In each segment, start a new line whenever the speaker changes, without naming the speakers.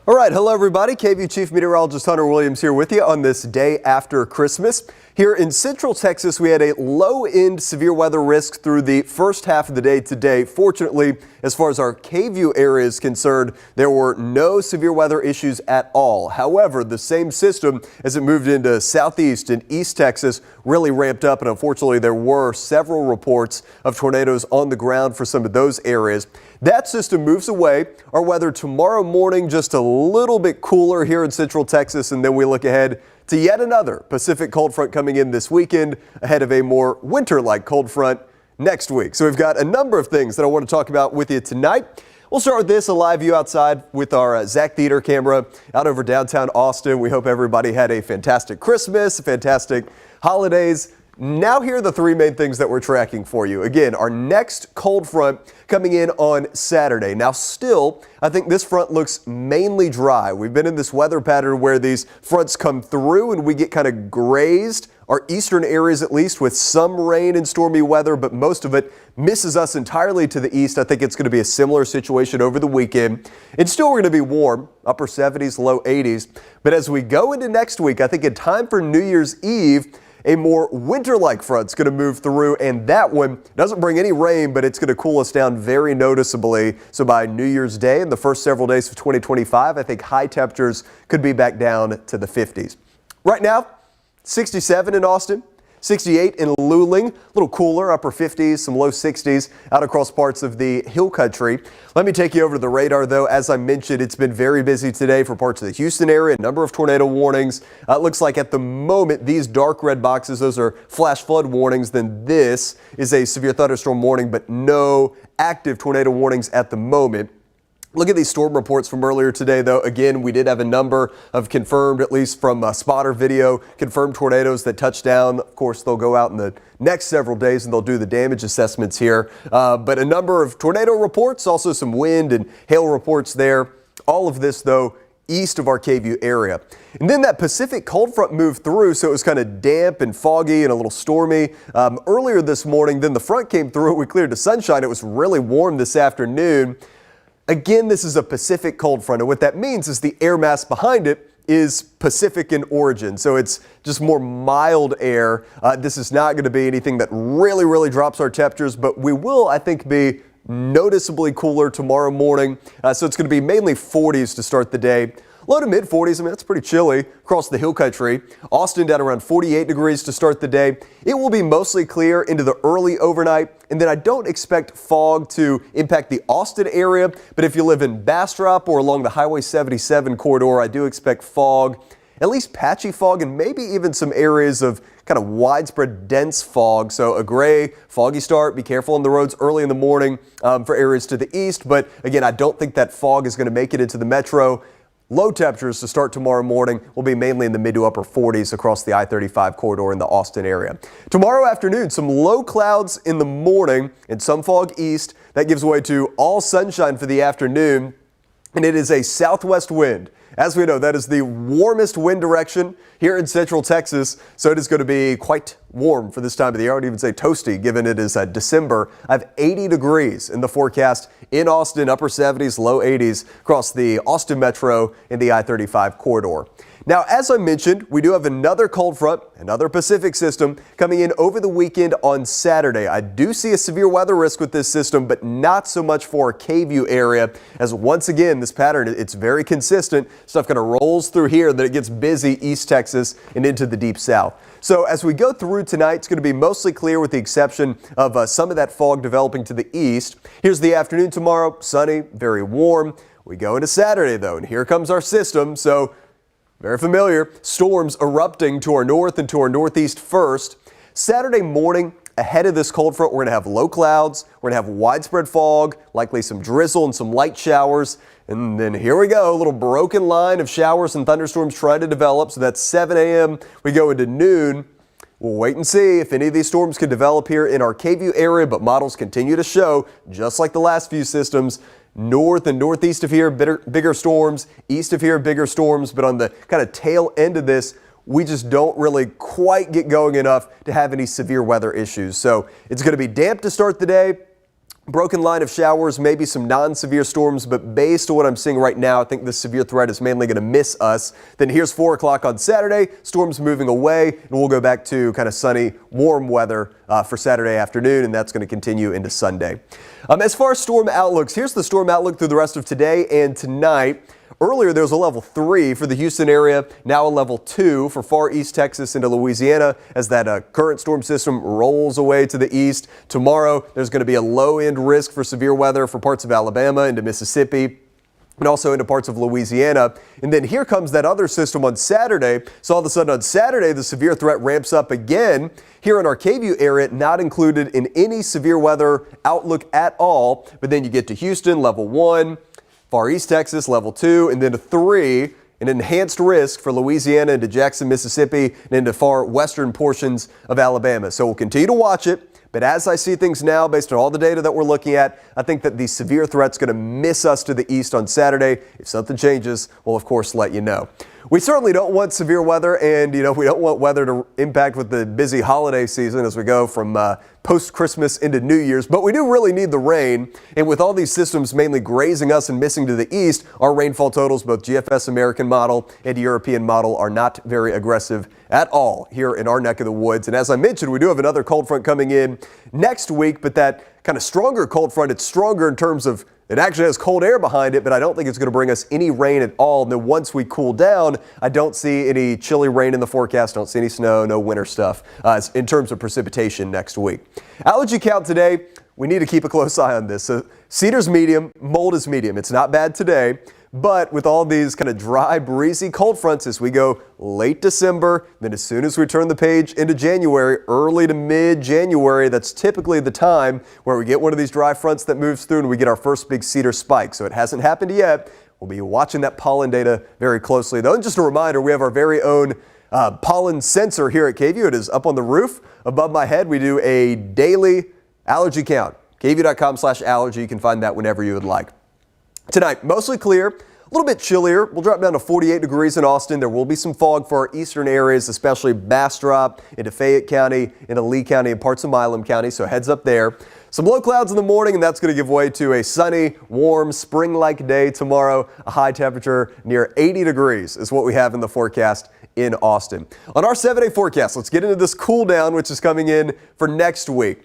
All right, hello everybody. KVU Chief Meteorologist Hunter Williams here with you on this day after Christmas. Here in Central Texas, we had a low-end severe weather risk through the first half of the day today. Fortunately, as far as our KVU area is concerned, there were no severe weather issues at all. However, the same system, as it moved into southeast and east Texas, really ramped up, and unfortunately, there were several reports of tornadoes on the ground for some of those areas. That system moves away. Our weather tomorrow morning just a little bit cooler here in Central Texas, and then we look ahead to yet another Pacific cold front coming in this weekend ahead of a more winter-like cold front next week. So we've got a number of things that I want to talk about with you tonight. We'll start with this, a live view outside with our Zach Theater camera out over downtown Austin. We hope everybody had a fantastic Christmas, fantastic holidays. Now here are the three main things that we're tracking for you. Again, our next cold front coming in on Saturday. Now still, I think this front looks mainly dry. We've been in this weather pattern where these fronts come through and we get kind of grazed, our eastern areas at least, with some rain and stormy weather, but most of it misses us entirely to the east. I think it's going to be a similar situation over the weekend. And still we're going to be warm, upper 70s, low 80s. But as we go into next week, I think in time for New Year's Eve, a more winter-like front's going to move through, and that one doesn't bring any rain, but it's going to cool us down very noticeably. So by New Year's Day and the first several days of 2025, I think high temperatures could be back down to the 50s. Right now, 67 in Austin, 68 in Luling, a little cooler, upper 50s, some low 60s out across parts of the hill country. Let me take you over to the radar, though. As I mentioned, it's been very busy today for parts of the Houston area, a number of tornado warnings. It looks like at the moment, these dark red boxes, those are flash flood warnings. Then this is a severe thunderstorm warning, but no active tornado warnings at the moment. Look at these storm reports from earlier today, though. Again, we did have a number of confirmed, at least from spotter video, confirmed tornadoes that touched down. Of course, they'll go out in the next several days and they'll do the damage assessments here. But a number of tornado reports, also some wind and hail reports there. All of this, though, east of our KVU area. And then that Pacific cold front moved through, so it was kind of damp and foggy and a little stormy earlier this morning. Then the front came through. We cleared to sunshine. It was really warm this afternoon. Again, this is a Pacific cold front, and what that means is the air mass behind it is Pacific in origin, so it's just more mild air. This is not going to be anything that really drops our temperatures, but we will, I think, be noticeably cooler tomorrow morning. So it's going to be mainly 40s to start the day. Low to mid 40s, I mean, that's pretty chilly across the hill country. Austin down around 48 degrees to start the day. It will be mostly clear into the early overnight, and then I don't expect fog to impact the Austin area, but if you live in Bastrop or along the Highway 77 corridor, I do expect fog, at least patchy fog, and maybe even some areas of kind of widespread dense fog. So a gray, foggy start. Be careful on the roads early in the morning for areas to the east, but again, I don't think that fog is going to make it into the metro. Low temperatures to start tomorrow morning will be mainly in the mid to upper 40s across the I-35 corridor in the Austin area. Tomorrow afternoon, some low clouds in the morning and some fog east. That gives way to all sunshine for the afternoon, and it is a southwest wind. As we know, that is the warmest wind direction here in Central Texas, so it is going to be quite warm for this time of the year. I would even say toasty, given it is December. I have 80 degrees in the forecast in Austin, upper 70s, low 80s across the Austin metro in the I-35 corridor. Now, as I mentioned, we do have another cold front, another Pacific system coming in over the weekend on Saturday. I do see a severe weather risk with this system, but not so much for our KVU area, as once again, this pattern, it's very consistent. Stuff kind of rolls through here, then it gets busy East Texas and into the deep south. So as we go through tonight, it's going to be mostly clear with the exception of some of that fog developing to the east. Here's the afternoon tomorrow, sunny, very warm. We go into Saturday, though, and here comes our system. So very familiar. Storms erupting to our north and to our northeast first. Saturday morning, ahead of this cold front, we're going to have low clouds. We're going to have widespread fog, likely some drizzle and some light showers. And then here we go, a little broken line of showers and thunderstorms trying to develop. So that's 7 a.m. We go into noon. We'll wait and see if any of these storms can develop here in our KVU area, but models continue to show, just like the last few systems, north and northeast of here, bigger storms, east of here, bigger storms, but on the kind of tail end of this, we just don't really quite get going enough to have any severe weather issues. So it's going to be damp to start the day. Broken line of showers, maybe some non-severe storms, but based on what I'm seeing right now, I think the severe threat is mainly going to miss us. Then here's 4 o'clock on Saturday, storms moving away, and we'll go back to kind of sunny, warm weather for Saturday afternoon, and that's going to continue into Sunday. As far as storm outlooks, here's the storm outlook through the rest of today and tonight. Earlier, there was a level 3 for the Houston area, now a level 2 for far east Texas into Louisiana as that current storm system rolls away to the east. Tomorrow, there's going to be a low-end risk for severe weather for parts of Alabama into Mississippi and also into parts of Louisiana. And then here comes that other system on Saturday. So all of a sudden on Saturday, the severe threat ramps up again. Here in our KVU area, not included in any severe weather outlook at all. But then you get to Houston, level 1. Far East Texas, level 2, and then a 3, an enhanced risk for Louisiana into Jackson, Mississippi, and into far western portions of Alabama. So we'll continue to watch it. But as I see things now, based on all the data that we're looking at, I think that the severe threat's going to miss us to the east on Saturday. If something changes, we'll of course let you know. We certainly don't want severe weather, and we don't want weather to impact with the busy holiday season as we go from post-Christmas into New Year's, but we do really need the rain. And with all these systems mainly grazing us and missing to the east, our rainfall totals, both GFS American model and European model, are not very aggressive at all here in our neck of the woods. And as I mentioned, we do have another cold front coming in next week, but that kind of stronger cold front, it's stronger in terms of it actually has cold air behind it, but I don't think it's going to bring us any rain at all. And then once we cool down, I don't see any chilly rain in the forecast. Don't see any snow, no winter stuff in terms of precipitation next week. Allergy count today, we need to keep a close eye on this. So cedar's medium, mold is medium. It's not bad today. But with all these kind of dry, breezy cold fronts as we go late December, then as soon as we turn the page into January, early to mid-January, that's typically the time where we get one of these dry fronts that moves through and we get our first big cedar spike. So it hasn't happened yet. We'll be watching that pollen data very closely, though. And just a reminder, we have our very own pollen sensor here at KVU. It is up on the roof above my head. We do a daily allergy count. KVU.com/allergy. You can find that whenever you would like. Tonight, mostly clear, a little bit chillier. We'll drop down to 48 degrees in Austin. There will be some fog for our eastern areas, especially Bastrop, into Fayette County, into Lee County, and parts of Milam County, so heads up there. Some low clouds in the morning, and that's going to give way to a sunny, warm, spring-like day tomorrow. A high temperature near 80 degrees is what we have in the forecast in Austin. On our 7-day forecast, let's get into this cool down, which is coming in for next week.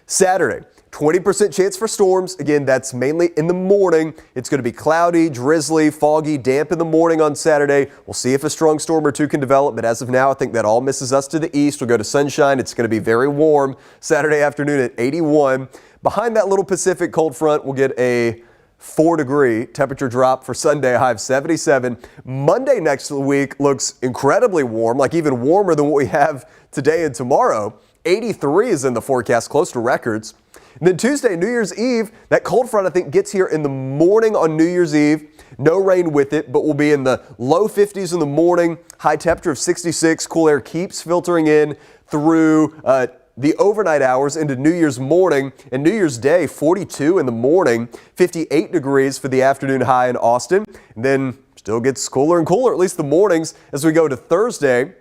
Saturday. 20% chance for storms. Again, that's mainly in the morning. It's going to be cloudy, drizzly, foggy, damp in the morning on Saturday. We'll see if a strong storm or two can develop, but as of now, I think that all misses us to the east. We'll go to sunshine. It's going to be very warm Saturday afternoon at 81. Behind that little Pacific cold front, we'll get a 4-degree temperature drop for Sunday, a high of 77. Monday next week looks incredibly warm, like even warmer than what we have today and tomorrow. 83 is in the forecast, close to records. And then Tuesday, New Year's Eve, that cold front I think gets here in the morning on New Year's Eve. No rain with it, but we'll be in the low 50s in the morning, high temperature of 66. Cool air keeps filtering in through the overnight hours into New Year's morning, and New Year's Day, 42 in the morning, 58 degrees for the afternoon high in Austin. And then still gets cooler and cooler, at least the mornings, as we go to Thursday.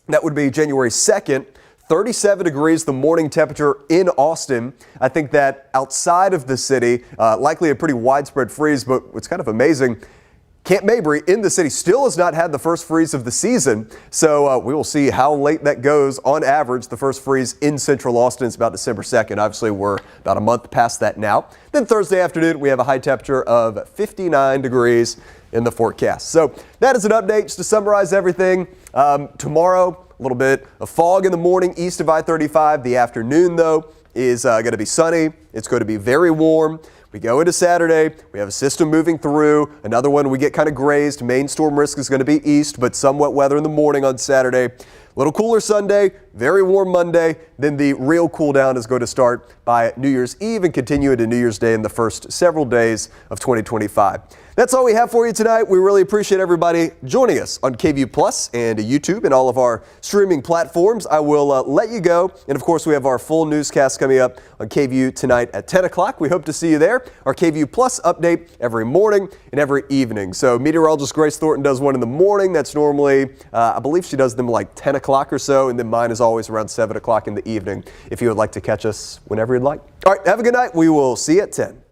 That would be January 2nd. 37 degrees the morning temperature in Austin. I think that outside of the city, likely a pretty widespread freeze, but what's kind of amazing, Camp Mabry in the city still has not had the first freeze of the season, so we will see how late that goes. On average, the first freeze in central Austin is about December 2nd. Obviously, we're about a month past that now. Then Thursday afternoon, we have a high temperature of 59 degrees in the forecast. So that is an update just to summarize everything. Tomorrow, a little bit of fog in the morning east of I-35. The afternoon, though, is going to be sunny. It's going to be very warm. We go into Saturday. We have a system moving through. Another one we get kind of grazed. Main storm risk is going to be east, but some wet weather in the morning on Saturday. A little cooler Sunday, very warm Monday. Then the real cool down is going to start by New Year's Eve and continue into New Year's Day in the first several days of 2025. That's all we have for you tonight. We really appreciate everybody joining us on KVU Plus and YouTube and all of our streaming platforms. I will let you go. And of course, we have our full newscast coming up on KVU tonight at 10 o'clock. We hope to see you there. Our KVU Plus update every morning and every evening. So meteorologist Grace Thornton does one in the morning. That's normally, I believe she does them like 10 o'clock. o'clock or so, and then mine is always around 7 o'clock in the evening if you would like to catch us whenever you'd like. All right, have a good night. We will see you at 10.